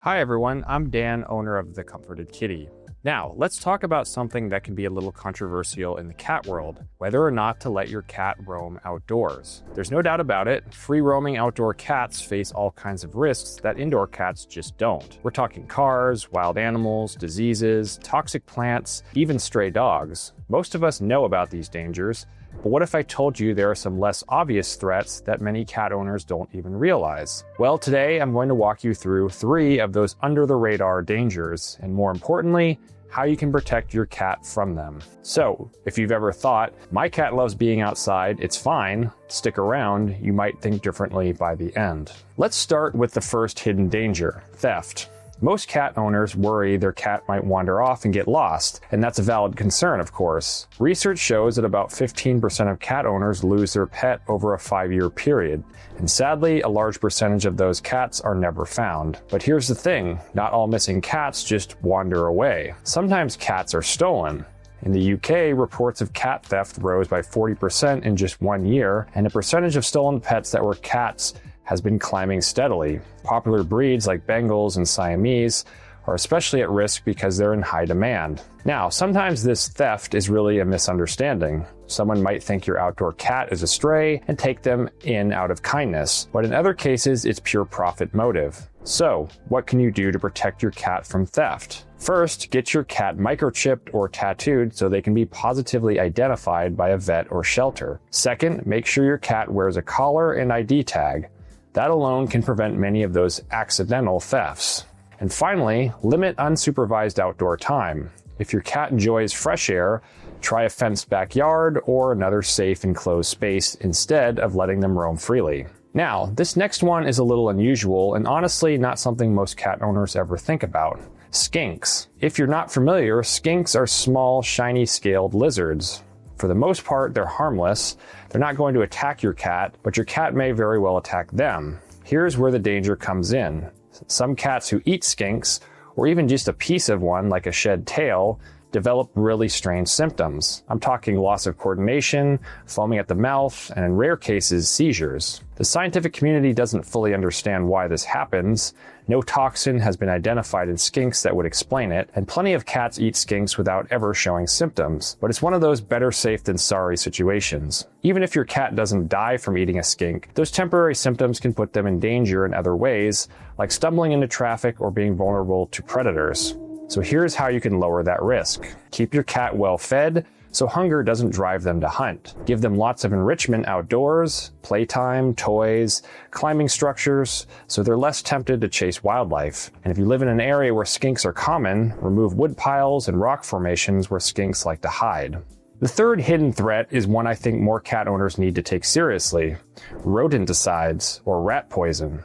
Hi everyone, I'm Dan, owner of The Comforted Kitty. Now, let's talk about something that can be a little controversial in the cat world, whether or not to let your cat roam outdoors. There's no doubt about it, free-roaming outdoor cats face all kinds of risks that indoor cats just don't. We're talking cars, wild animals, diseases, toxic plants, even stray dogs. Most of us know about these dangers, but what if I told you there are some less obvious threats that many cat owners don't even realize? Well, today I'm going to walk you through 3 of those under-the-radar dangers, and more importantly, how you can protect your cat from them. So, if you've ever thought, my cat loves being outside, it's fine, stick around, you might think differently by the end. Let's start with the first hidden danger, theft. Most cat owners worry their cat might wander off and get lost, and that's a valid concern, of course. Research shows that about 15% of cat owners lose their pet over a 5-year period, and sadly, a large percentage of those cats are never found. But here's the thing, not all missing cats just wander away. Sometimes cats are stolen. In the UK, reports of cat theft rose by 40% in just 1 year, and the percentage of stolen pets that were cats has been climbing steadily. Popular breeds like Bengals and Siamese are especially at risk because they're in high demand. Now, sometimes this theft is really a misunderstanding. Someone might think your outdoor cat is a stray and take them in out of kindness, but in other cases, it's pure profit motive. So, what can you do to protect your cat from theft? First, get your cat microchipped or tattooed so they can be positively identified by a vet or shelter. Second, make sure your cat wears a collar and ID tag. That alone can prevent many of those accidental thefts. And finally, limit unsupervised outdoor time. If your cat enjoys fresh air, try a fenced backyard or another safe enclosed space instead of letting them roam freely. Now, this next one is a little unusual and honestly not something most cat owners ever think about. Skinks. If you're not familiar, skinks are small, shiny scaled lizards. For the most part, they're harmless. They're not going to attack your cat, but your cat may very well attack them. Here's where the danger comes in. Some cats who eat skinks, or even just a piece of one like a shed tail, develop really strange symptoms. I'm talking loss of coordination, foaming at the mouth, and in rare cases, seizures. The scientific community doesn't fully understand why this happens. No toxin has been identified in skinks that would explain it, and plenty of cats eat skinks without ever showing symptoms. But it's one of those better safe than sorry situations. Even if your cat doesn't die from eating a skink, those temporary symptoms can put them in danger in other ways, like stumbling into traffic or being vulnerable to predators. So here's how you can lower that risk. Keep your cat well fed, so hunger doesn't drive them to hunt. Give them lots of enrichment outdoors, playtime, toys, climbing structures, so they're less tempted to chase wildlife. And if you live in an area where skinks are common, remove wood piles and rock formations where skinks like to hide. The third hidden threat is one I think more cat owners need to take seriously: rodenticides, or rat poison.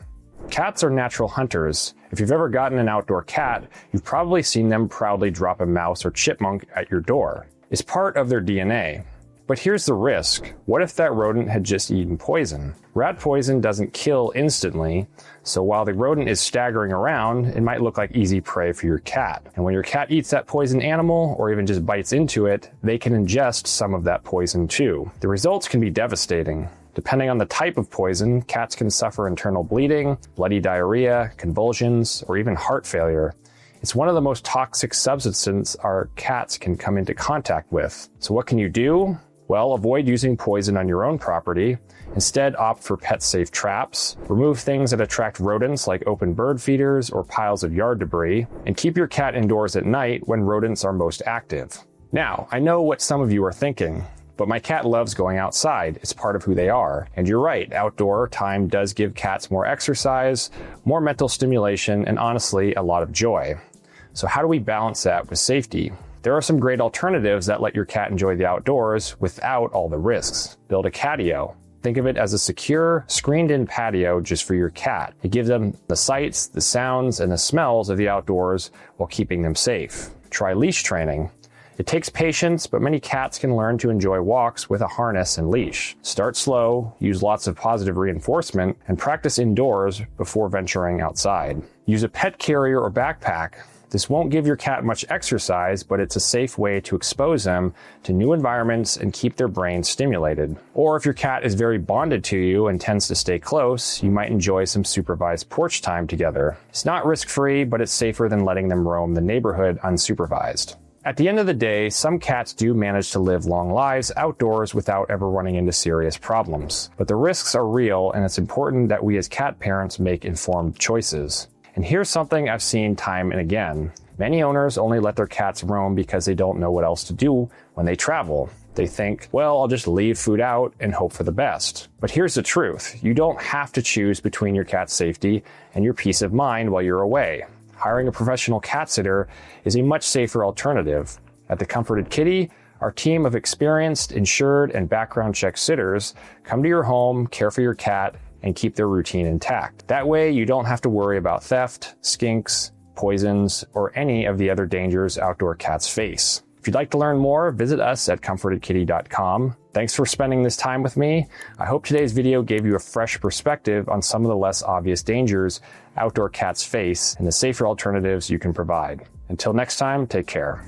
Cats are natural hunters. If you've ever gotten an outdoor cat, you've probably seen them proudly drop a mouse or chipmunk at your door. It's part of their DNA. But here's the risk. What if that rodent had just eaten poison? Rat poison doesn't kill instantly, so while the rodent is staggering around, it might look like easy prey for your cat. And when your cat eats that poisoned animal, or even just bites into it, they can ingest some of that poison too. The results can be devastating. Depending on the type of poison, cats can suffer internal bleeding, bloody diarrhea, convulsions, or even heart failure. It's one of the most toxic substances our cats can come into contact with. So what can you do? Well, avoid using poison on your own property. Instead, opt for pet-safe traps. Remove things that attract rodents like open bird feeders or piles of yard debris. And keep your cat indoors at night when rodents are most active. Now, I know what some of you are thinking. But my cat loves going outside. It's part of who they are. And you're right, outdoor time does give cats more exercise, more mental stimulation, and honestly, a lot of joy. So how do we balance that with safety? There are some great alternatives that let your cat enjoy the outdoors without all the risks. Build a catio. Think of it as a secure, screened-in patio just for your cat. It gives them the sights, the sounds, and the smells of the outdoors while keeping them safe. Try leash training. It takes patience, but many cats can learn to enjoy walks with a harness and leash. Start slow, use lots of positive reinforcement, and practice indoors before venturing outside. Use a pet carrier or backpack. This won't give your cat much exercise, but it's a safe way to expose them to new environments and keep their brains stimulated. Or if your cat is very bonded to you and tends to stay close, you might enjoy some supervised porch time together. It's not risk-free, but it's safer than letting them roam the neighborhood unsupervised. At the end of the day, some cats do manage to live long lives outdoors without ever running into serious problems. But the risks are real, and it's important that we as cat parents make informed choices. And here's something I've seen time and again. Many owners only let their cats roam because they don't know what else to do when they travel. They think, well, I'll just leave food out and hope for the best. But here's the truth. You don't have to choose between your cat's safety and your peace of mind while you're away. Hiring a professional cat sitter is a much safer alternative. At the Comforted Kitty, our team of experienced, insured, and background check sitters come to your home, care for your cat, and keep their routine intact. That way, you don't have to worry about theft, skinks, poisons, or any of the other dangers outdoor cats face. If you'd like to learn more, visit us at comfortedkitty.com. Thanks for spending this time with me. I hope today's video gave you a fresh perspective on some of the less obvious dangers outdoor cats face and the safer alternatives you can provide. Until next time, take care.